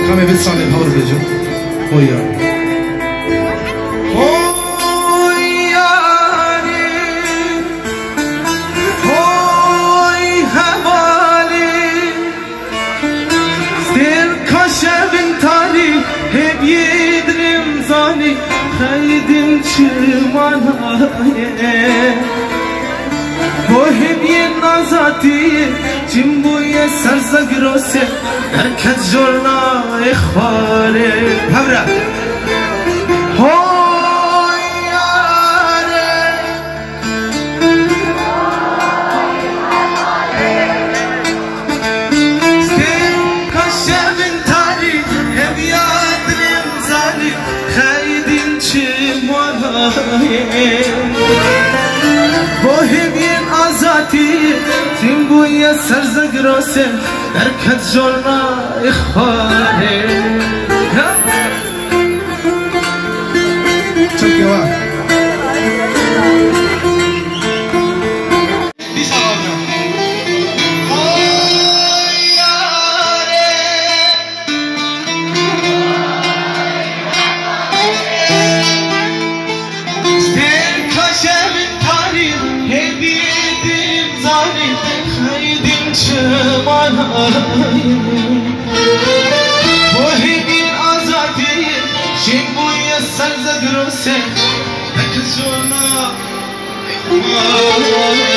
همه به سال ها رو بجو خویا خیدیم چمانه مهم یه نازاتی چیم بوی سرزگروسه درکت جرنای خواره همرا های یاره ستیم کشه من تاری هم یاد نمزانی خیدیم bohemian azati tim buya sarzagirose derkat jorna ikhare çok yavaş bohemian azati tim buya sarzagirose derkat jorna ikhare